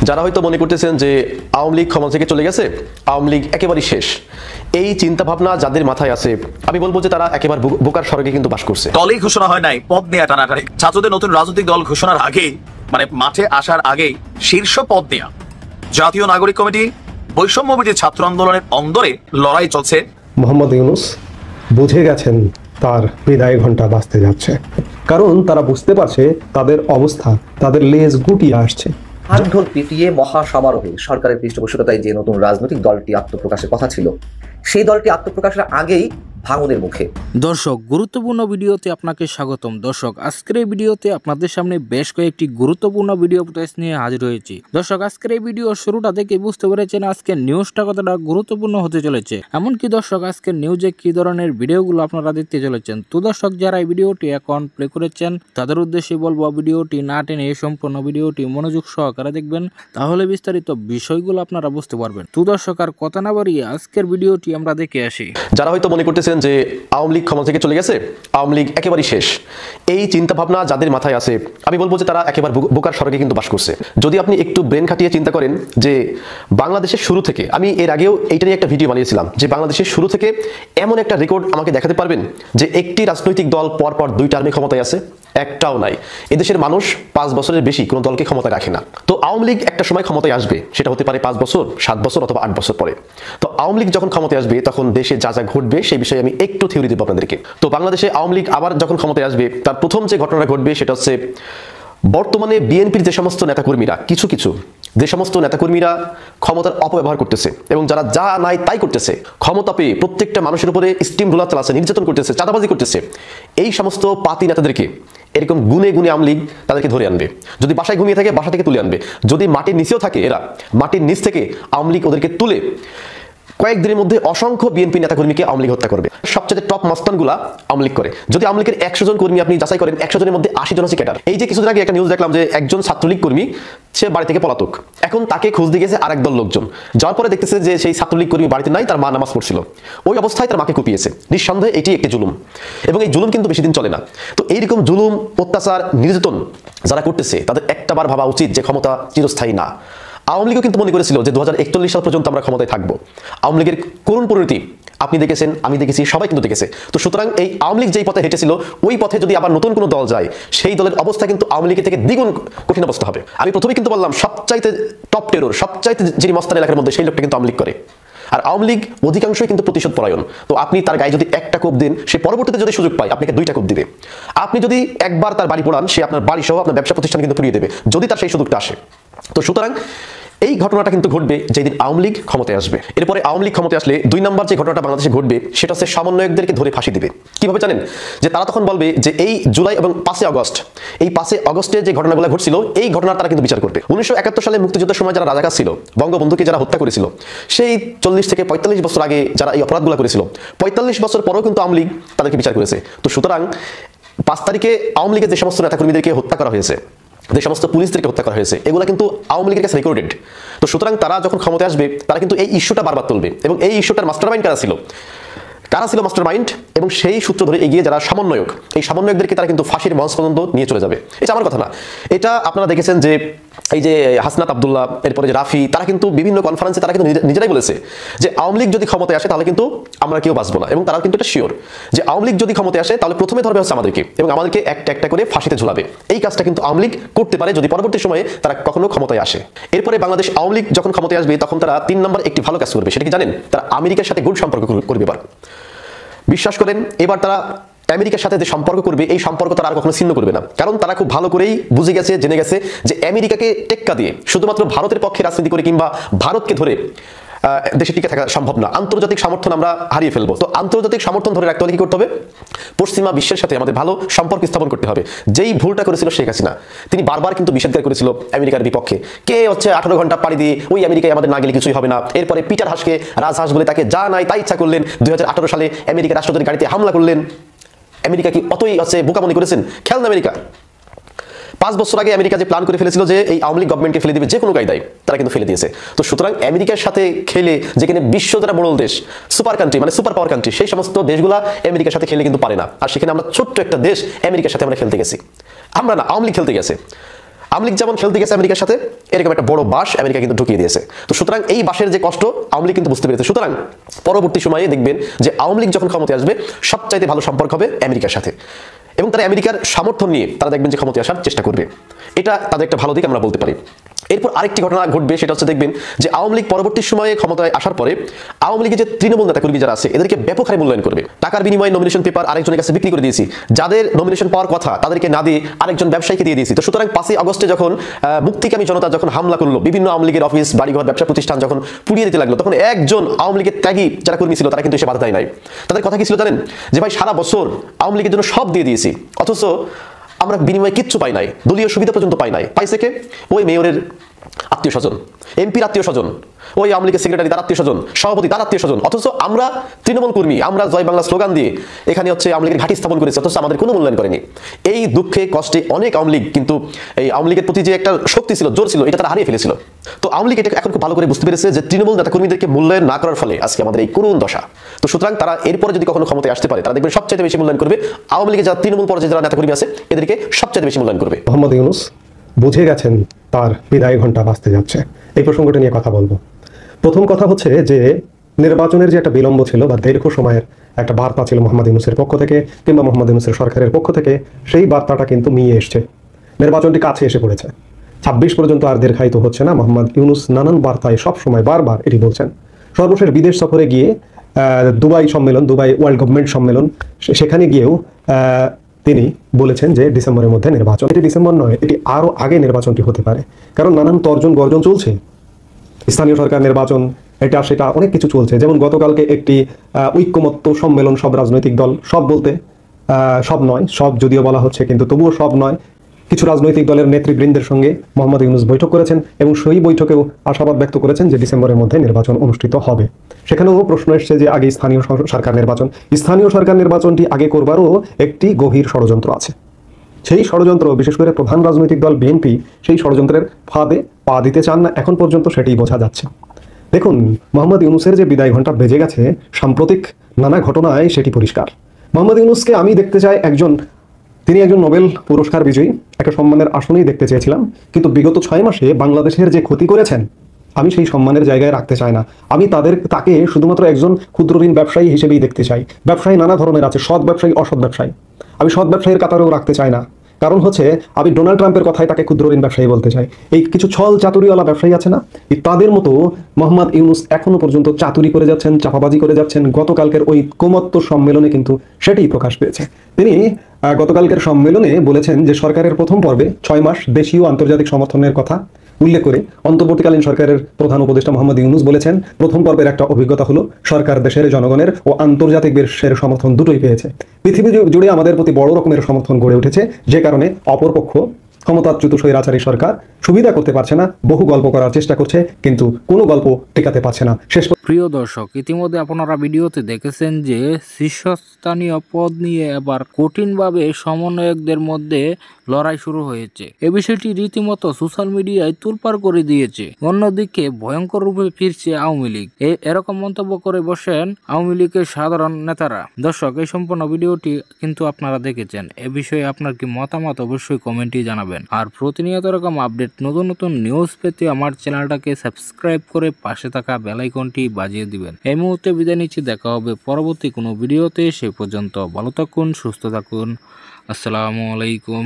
যারা হয়তো মনে করতেছেন যে আওয়ামী লীগ ক্ষমতা থেকে চলে গেছে, আওয়ামী লীগ একেবারেই শেষ, এই চিন্তা ভাবনা যাদের মাথায় আছে আমি বলবো যে তারা একেবারে বোকার স্বর্গে কিন্তু বাস করছে। দলই ঘোষণা হয় নাই, পদ নেয়া টানাটানি। ছাত্রদের নতুন রাজনৈতিক দল ঘোষণার আগেই, মানে মাঠে আসার আগেই শীর্ষ পদ নেয়া। জাতীয় নাগরিক কমিটি, বৈষম্য বিরোধী ছাত্র আন্দোলনের অন্দরে লড়াই চলছে। মোহাম্মদ ইউনূস বুঝে গেছেন তার বিদায় ঘন্টা বাজতে যাচ্ছে, কারণ তারা বুঝতে পারছে তাদের অবস্থা তাদের লেজ গুটিয়ে আসছে। হাতঢোল পিটিয়ে মহাসমারোহে সরকারের পৃষ্ঠপোষকতায় যে নতুন রাজনৈতিক দলটি আত্মপ্রকাশের কথা ছিল, সেই দলটি আত্মপ্রকাশের আগেই ভাঙনের মুখে। দর্শক, গুরুত্বপূর্ণ ভিডিওতে আপনাকে স্বাগতম। দর্শক, আজকের এই ভিডিওতে আপনাদের সামনে বেশ কয়েকটি গুরুত্বপূর্ণ ভিডিও ফুটেজ নিয়ে হাজির হয়েছি। দর্শক, আজকের এই ভিডিও শুরুটা দেখে বুঝতে পেরেছেন আজকের নিউজটা কতটা গুরুত্বপূর্ণ হতে চলেছে। এমনকি দর্শক, আজকের নিউজে কি ধরনের ভিডিওগুলো আপনারা দেখতে চলেছেন। তো দর্শক, যারা এই ভিডিওটি এখন প্লে করেছেন তাদের উদ্দেশ্যে বলবো ভিডিওটি না টেনে সম্পূর্ণ ভিডিওটি মনোযোগ সহকারে দেখবেন, তাহলে বিস্তারিত বিষয়গুলো আপনারা বুঝতে পারবেন। তো দর্শক, আর কথা না বাড়িয়ে আজকের ভিডিওটি আমরা দেখে আসি। যারা হয়তো মনে করতেছেন যে আওয়ামী লীগ ক্ষমতা থেকে চলে গেছে, আওয়ামী লীগ একেবারেই শেষ, এই চিন্তা ভাবনা যাদের মাথায় আছে আমি বলবো যে তারা একেবারে বোকার স্বর্গে কিন্তু বাস করছে। যদি আপনি একটু ব্রেন খাটিয়ে চিন্তা করেন যে বাংলাদেশের শুরু থেকে, আমি এর আগেও এইটা নিয়ে একটা ভিডিও বানিয়েছিলাম যে বাংলাদেশের শুরু থেকে এমন একটা রেকর্ড আমাকে দেখাতে পারবেন যে একটি রাজনৈতিক দল পরপর 2 টার্মে ক্ষমতায় আছে? একটাও নাই। এদেশের মানুষ 5 বছরের বেশি কোনো দলকে ক্ষমতায় রাখে না। তো আওয়ামী লীগ একটা সময় ক্ষমতায় আসবে, সেটা হতে পারে 5 বছর, 7 বছর অথবা 8 বছর পরে। তো আওয়ামী লীগ যখন ক্ষমতায় আসবে তখন দেশে যা যা ঘটবে সেই বিষয়ে আমি একটু থিওরি দেবো আপনাদেরকে। তো বাংলাদেশে আওয়ামী লীগ আবার যখন ক্ষমতায় আসবে তার প্রথম যে ঘটনাটা ঘটবে সেটা হচ্ছে বর্তমানে বিএনপির যে সমস্ত নেতাকর্মীরা, কিছু যে সমস্ত নেতাকর্মীরা ক্ষমতার অপব্যবহার করতেছে এবং যারা যা নাই তাই করতেছে, ক্ষমতা পেয়ে প্রত্যেকটা মানুষের উপরে স্টিম রোলার চালাচ্ছে, নির্যাতন করতেছে, চাঁদাবাজি করতেছে, এই সমস্ত পাতি নেতাদেরকে এরকম গুনে গুনে আওয়ামী লীগ তাদেরকে ধরে আনবে। যদি বাসায় ঘুমিয়ে থাকে বাসা থেকে তুলে আনবে, যদি মাটির নিচেও থাকে এরা মাটির নিচ থেকে আওয়ামী লীগ ওদেরকে তুলে কয়েকদিনের মধ্যে অসংখ্য বিএনপি নেতাকর্মীকে আওয়ামী লীগ হত্যা করবে। সবচেয়ে টপ মাস্তানগুলা আওয়ামী লীগ করে। যদি আওয়ামী লীগের 100 জন কর্মী আপনি যাচাই করেন, 100 জনের মধ্যে 80 জন হচ্ছে ক্যাডার। এই যে কিছুদিন আগে একটা নিউজ দেখলাম যে একজন ছাত্রলীগ কর্মী সে বাড়ি থেকে পলাতক, এখন তাকে খোঁজ দিয়ে গেছে আরেক দল লোকজন, যাওয়ার পরে দেখতেছে যে সেই ছাত্রলীগ কর্মী বাড়িতে নাই, তার মা নামাজ পড়ছিল, ওই অবস্থায় তার মাকে কুপিয়েছে। নিঃসন্দেহে এটি একটি জুলুম এবং এই জুলুম কিন্তু বেশি দিন চলে না। তো এইরকম জুলুম, অত্যাচার, নির্যাতন যারা করতেছে তাদের একটাবার ভাবা উচিত যে ক্ষমতা চিরস্থায়ী না। আওয়ামী লীগও কিন্তু মনে করেছিল যে 2041 সাল পর্যন্ত আমরা ক্ষমতায় থাকবো। আওয়ামী লীগের করুণ পরিণতি আপনি দেখেছেন, আমি দেখেছি, সবাই কিন্তু দেখেছে। তো সুতরাং এই আওয়ামী লীগ যেই পথে হেঁটেছিল ওই পথে যদি আবার নতুন কোনো দল যায়, সেই দলের অবস্থা কিন্তু আওয়ামী লীগের থেকে দ্বিগুণ কঠিন অবস্থা হবে। আমি প্রথমেই কিন্তু বললাম সবচাইতে টপ টেরর, সবচাইতে যিনি মস্তান এলাকার মধ্যে সেই লোকটা কিন্তু আওয়ামী লীগ করে। আর আওয়ামী লীগ অধিকাংশই কিন্তু প্রতিশোধ পরায়ণ। তো আপনি তার গায়ে যদি একটা কোপ দেন, সে পরবর্তীতে যদি সুযোগ পায় আপনাকে 2টা কোপ দিবে। আপনি যদি একবার তার বাড়ি পোড়ান, সে আপনার বাড়ি সহ আপনার ব্যবসা প্রতিষ্ঠান কিন্তু পুড়িয়ে দেবে যদি তার সেই সুযোগটা আসে। তো সুতরাং এই ঘটনাটা কিন্তু ঘটবে যেদিন আওয়ামী লীগ ক্ষমতায় আসবে। এরপরে আওয়ামী লীগ ক্ষমতায় আসলে 2 নম্বর যে ঘটনাটা বাংলাদেশে ঘটবে সেটা হচ্ছে সমন্বয়কদেরকে ধরে ফাঁসি দিবে। কিভাবে জানেন? যে তারা তখন বলবে যে এই জুলাই এবং 5 আগস্ট, এই 5 আগস্টে যে ঘটনাগুলো ঘটছিল এই ঘটনার তারা কিন্তু বিচার করবে। 1971 সালে মুক্তিযুদ্ধের সময় যারা রাজাকার ছিল, বঙ্গবন্ধুকে যারা হত্যা করেছিল, সেই 40 থেকে 45 বছর আগে যারা এই অপরাধগুলো করেছিল, 45 বছর পরেও কিন্তু আওয়ামী লীগ তাদেরকে বিচার করেছে। তো সুতরাং 5 তারিখে আওয়ামী লীগের যে সমস্ত নেতাকর্মীদেরকে হত্যা করা হয়েছে, যে সমস্ত পুলিশদেরকে হত্যা করা হয়েছে, এগুলো কিন্তু আওয়ামী লীগের কাছে রেকর্ডেড। তো সুতরাং তারা যখন ক্ষমতায় আসবে তারা কিন্তু এই ইস্যুটা বারবার তুলবে এবং এই ইস্যুটার মাস্টারমাইন্ড কারা ছিল মাস্টারমাইন্ড এবং সেই সূত্র ধরে এগিয়ে যারা সমন্বয়ক, এই সমন্বয়কদেরকে তারা কিন্তু ফাঁসির মঞ্চ পর্যন্ত নিয়ে চলে যাবে। এটা আমার কথা না, এটা আপনারা দেখেছেন যে এই যে হাসনাত আব্দুল্লাহ, এরপরে যে রাফি, তারা কিন্তু বিভিন্ন কনফারেন্সে তারা কিন্তু নিজেরাই বলেছে যে আওয়ামী লীগ যদি ক্ষমতায় আসে তাহলে কিন্তু আমরা কেউ বাঁচবো না। এবং তারা কিন্তু এটা শিওর যে আওয়ামী লীগ যদি ক্ষমতায় আসে তাহলে প্রথমে ধরবে হচ্ছে আমাদেরকে এবং আমাদেরকে একটা একটা করে ফাঁসিতে ঝুলাবে। এই কাজটা কিন্তু আওয়ামী লীগ করতে পারে যদি পরবর্তী সময়ে তারা কখনো ক্ষমতায় আসে। এরপরে বাংলাদেশ আওয়ামী লীগ যখন ক্ষমতায় আসবে তখন তারা 3 নম্বর একটি ভালো কাজ করবে। সেটা কি জানেন? তারা আমেরিকার সাথে গুড সম্পর্ক করবে। এবার বিশ্বাস করেন, এবার তারা আমেরিকার সাথে যে সম্পর্ক করবে এই সম্পর্ক তারা আর কখনো ছিন্ন করবে না। কারণ তারা খুব ভালো করেই বুঝে গেছে, জেনে গেছে যে আমেরিকাকে টেক্কা দিয়ে শুধুমাত্র ভারতের পক্ষে রাজনীতি করে কিংবা ভারতকে ধরে দেশে টিকে থাকা সম্ভব না। আন্তর্জাতিক সমর্থন আমরা হারিয়ে ফেলবো। তো আন্তর্জাতিক সমর্থন ধরে রাখতে হলে কি করতে হবে? পশ্চিমা বিশ্বের সাথে আমাদের ভালো সম্পর্ক স্থাপন করতে হবে। যেই ভুলটা করেছিল শেখ হাসিনা, তিনি বারবার কিন্তু নিষেধাজ্ঞা করেছিল আমেরিকার বিপক্ষে। কে হচ্ছে 18 ঘন্টা পাড়ি দিয়ে ওই আমেরিকায় আমাদের না গেলে কিছুই হবে না। এরপরে পিটার হাসকে রাজহাঁস বলে তাকে যা নাই তাই ইচ্ছা করলেন। 2018 সালে আমেরিকার রাষ্ট্রপতির গাড়িতে হামলা করলেন। আমেরিকা কি অতই হচ্ছে বোকা মনে করেছেন? খেয়াল না, আমেরিকা 5 বছর আগে আমেরিকা যে প্ল্যান করে ফেলেছিল যে এই আওয়ামী লীগ গভর্নমেন্টকে ফেলে দিবে যে কোনো কায়দায়, তারা কিন্তু ফেলে দিয়েছে। তো সুতরাং আমেরিকার সাথে খেলে, যেখানে বিশ্ব যারা বড় দেশ, সুপার কান্ট্রি মানে সুপার পাওয়ার কান্ট্রি, সেই সমস্ত দেশগুলা আমেরিকার সাথে খেলে কিন্তু পারে না। আর সেখানে আমরা ছোট্ট একটা দেশ আমেরিকার সাথে আমরা খেলতে গেছি। আমরা না, আওয়ামী লীগ খেলতে গেছে। আওয়ামী লীগ যেমন খেলতে গেছে আমেরিকার সাথে, এরকম একটা বড় বাস আমেরিকা কিন্তু ঢুকিয়ে দিয়েছে। তো সুতরাং এই বাসের যে কষ্ট আওয়ামী লীগ কিন্তু বুঝতে পেরেছে। সুতরাং পরবর্তী সময়ে দেখবেন যে আওয়ামী লীগ যখন ক্ষমতায় আসবে সবচাইতে ভালো সম্পর্ক হবে আমেরিকার সাথে, এবং তারা আমেরিকার সমর্থন নিয়ে তারা দেখবেন যে ক্ষমতায় আসার চেষ্টা করবে। এটা তাদের একটা ভালো দিক আমরা বলতে পারি। এরপর আরেকটি ঘটনা ঘটবে, সেটা হচ্ছে দেখবেন যে আওয়ামী লীগ পরবর্তী সময়ে ক্ষমতায় আসার পরে আওয়ামী লীগের যে তৃণমূল নেতাকর্মী যারা আছে এদেরকে ব্যাপক হারে মূল্যায়ন করবে। টাকার বিনিময়ে নমিনেশন পেপার আরেকজনের কাছে বিক্রি করে দিয়েছি, যাদের নমিনেশন পাওয়ার কথা তাদেরকে না দিয়ে আরেকজন ব্যবসায়ীকে দিয়ে দিয়েছি। তো সুতরাং 5ই আগস্টে যখন মুক্তিকামী জনতা যখন হামলা করলো, বিভিন্ন আওয়ামী লীগের অফিস বাড়িঘর ব্যবসা প্রতিষ্ঠান যখন পুড়িয়ে দিতে লাগলো, তখন একজন আওয়ামী লীগের ত্যাগী যারা কর্মী ছিল তারা কিন্তু এসে বাধা দেয় নাই। তাদের কথা কি ছিল জানেন? যে ভাই সারা বছর আওয়ামী লীগের জন্য সব দিয়ে দিয়েছি, অথচ আমরা বিনিময়ে কিচ্ছু পাই নাই, দলীয় সুবিধা পর্যন্ত পাই নাই। পাইছে কে? ওই মেয়রের আত্মীয় স্বজন, এমপির আত্মীয় স্বজন, ওই আওয়ামী লীগের সেক্রেটারি তার আত্মীয় স্বজন, সভাপতি তার আত্মীয় স্বজন। অথচ আমরা তৃণমূল কর্মী, আমরা জয় বাংলা স্লোগান দিয়ে এখানে হচ্ছে আওয়ামী লীগের ঘাঁটি স্থাপন করেছি, অথচ আমাদের কোনো মূল্যায়ন করেনি। এই দুঃখে কষ্টে অনেক আওয়ামী লীগ কিন্তু এই আওয়ামী লীগের প্রতি যে একটা শক্তি ছিল, জোর ছিল, এটা তারা হারিয়ে ফেলেছিল। তো আওয়ামী লীগ এটা এখন খুব ভালো করে বুঝতে পেরেছে যে তৃণমূল নেতা কর্মীদেরকে মূল্যায়ন না করার ফলে আজকে আমাদের এই করুণ দশা। তো সুতরাং তারা এরপরে যদি কখনো ক্ষমতায় আসতে পারে, তারা দেখবেন সবচেয়ে বেশি মূল্যায়ন করবে আওয়ামী লীগের যারা তৃণমূল পর্যায়ে যারা নেতা কর্মী আছে এদেরকে সবচেয়ে বেশি মূল্যায়ন করবে। মোহাম্মদ ইউনূস বুঝে গেছেন তার বিদায় ঘন্টা বাজতে যাচ্ছে। এই প্রসঙ্গটা নিয়ে কথা বলবো। প্রথম কথা হচ্ছে যে নির্বাচনের যে একটা বিলম্ব ছিল বা দীর্ঘ সময়ের একটা বার্তা ছিল মোহাম্মদ ইউনূসের পক্ষ থেকে কিংবা মোহাম্মদ ইউনূসের সরকারের পক্ষ থেকে, সেই বার্তাটা কিন্তু নিয়ে এসছে। নির্বাচনটি কাছে এসে পড়েছে, 26 পর্যন্ত আর দীর্ঘায়িত হচ্ছে না। মোহাম্মদ ইউনূস নানান বার্তায় সবসময় বারবার এটি বলছেন। সর্বশেষ বিদেশ সফরে গিয়ে দুবাই সম্মেলন, দুবাই ওয়ার্ল্ড গভর্নমেন্ট সম্মেলন, সেখানে গিয়েও তিনি বলেছেন যে ডিসেম্বরের মধ্যে নির্বাচন। এটি ডিসেম্বর নয়, এটি আরও আগে নির্বাচনটি হতে পারে, কারণ নানান তর্জন গর্জন চলছে। স্থানীয় সরকার নির্বাচন, এটা সেটা অনেক কিছু চলছে। যেমন গতকালকে একটি ঐক্যমত্য সম্মেলন, সব রাজনৈতিক দল, সব বলতে সব নয়, সব যদিও বলা হচ্ছে কিন্তু তবুও সব নয়, কিছু রাজনৈতিক দলের নেতৃবৃন্দের সঙ্গে মোহাম্মদ ইউনূস বৈঠক করেছেন এবং সেই বৈঠকেও আশাবাদ ব্যক্ত করেছেন যে ডিসেম্বরের মধ্যে নির্বাচন অনুষ্ঠিত হবে। সেখানেও প্রশ্ন এসছে যে আগে স্থানীয় সরকার নির্বাচন, স্থানীয় সরকার নির্বাচনটি আগে করবারও একটি গভীর ষড়যন্ত্র আছে। সেই ষড়যন্ত্র, বিশেষ করে প্রধান রাজনৈতিক দল বিএনপি সেই ষড়যন্ত্রের ফাঁদে পা দিতে চান না, এখন পর্যন্ত সেটাই বোঝা যাচ্ছে। দেখুন, মোহাম্মদ ইউনূসের যে বিদায় ঘণ্টা বেজে গেছে সাম্প্রতিক নানা ঘটনায় সেটি পরিষ্কার। মোহাম্মদ ইউনূসকে আমি দেখতে চাই তিনি একজন নোবেল পুরস্কার বিজয়ী, একটা সম্মানের আসনেই দেখতে চেয়েছিলাম, কিন্তু বিগত 6 মাসে বাংলাদেশের যে ক্ষতি করেছেন আমি সেই সম্মানের জায়গায় রাখতে চাই না। আমি তাকে শুধুমাত্র একজন ক্ষুদ্র ঋণ ব্যবসায়ী হিসেবেই দেখতে চাই। ব্যবসায়ী নানা ধরনের আছে, সৎ ব্যবসায়ী, অসৎ ব্যবসায়ী। আমি সৎ ব্যবসায়ীর কাতারেও রাখতে চাই না, কারণ হচ্ছে আমি ডোনাল্ড ট্রাম্পের কথায় তাকে ক্ষুদ্র ঋণ ব্যবসায়ী বলতে চাই। এই কিছু ছল চাতুরিওয়ালা ব্যবসায়ী আছে না, তাদের মতো মোহাম্মদ ইউনূস এখনো পর্যন্ত চাতুরি করে যাচ্ছেন, চাপাবাজি করে যাচ্ছেন। গতকালকের ওই ঐক্যমত্য সম্মেলনে কিন্তু সেটাই প্রকাশ পেয়েছে। তিনি গতকালকের সম্মেলনে বলেছেন যে সরকারের প্রথম পর্বে 6 মাস দেশীয় আন্তর্জাতিক সমর্থনের কথা উল্লেখ করে অন্তর্বর্তীকালীন সরকারের প্রধান উপদেষ্টা মোহাম্মদ ইউনূস বলেছেন, প্রথম পর্বের একটা অভিজ্ঞতা হলো সরকার দেশের জনগণের ও আন্তর্জাতিক বিশ্বের সমর্থন দুটোই পেয়েছে। পৃথিবী জুড়ে আমাদের প্রতি বড় রকমের সমর্থন গড়ে উঠেছে, যে কারণে অপরপক্ষ ক্ষমতাচ্যুত স্বৈরাচারী সরকার সুবিধা করতে পারছে না, বহু গল্প করার চেষ্টা করছে, কিন্তু কোনো গল্প টেকাতে পারছে না। প্রিয় দর্শক, ইতিমধ্যে আপনারা ভিডিওতে দেখেছেন যে শীর্ষস্থানীয় পদ নিয়ে এবার কঠিনভাবে সমন্বয়কদের মধ্যে লড়াই শুরু হয়েছে। এ বিষয়টি রীতিমতো সোশ্যাল মিডিয়ায় তোলপাড় করে দিয়েছে। অন্যদিকে ভয়ঙ্কর রূপে ফিরছে আওয়ামী লীগ, এরকম মন্তব্য করে বসেন আওয়ামী লীগের সাধারণ নেতারা। দর্শক, এই সম্পূর্ণ ভিডিওটি কিন্তু আপনারা দেখেছেন। এ বিষয়ে আপনার কি মতামত অবশ্যই কমেন্টে জানাবেন। আর প্রতিনিয়ত এরকম আপডেট, নতুন নতুন নিউজ পেতে আমার চ্যানেলটাকে সাবস্ক্রাইব করে পাশে থাকা বেল আইকনটি বাজিয়ে দিবেন। এই মুহূর্তে বিদায় নিচ্ছি, দেখা হবে পরবর্তী কোনো ভিডিওতে। সে পর্যন্ত ভালো থাকুন, সুস্থ থাকুন। আসসালামু আলাইকুম।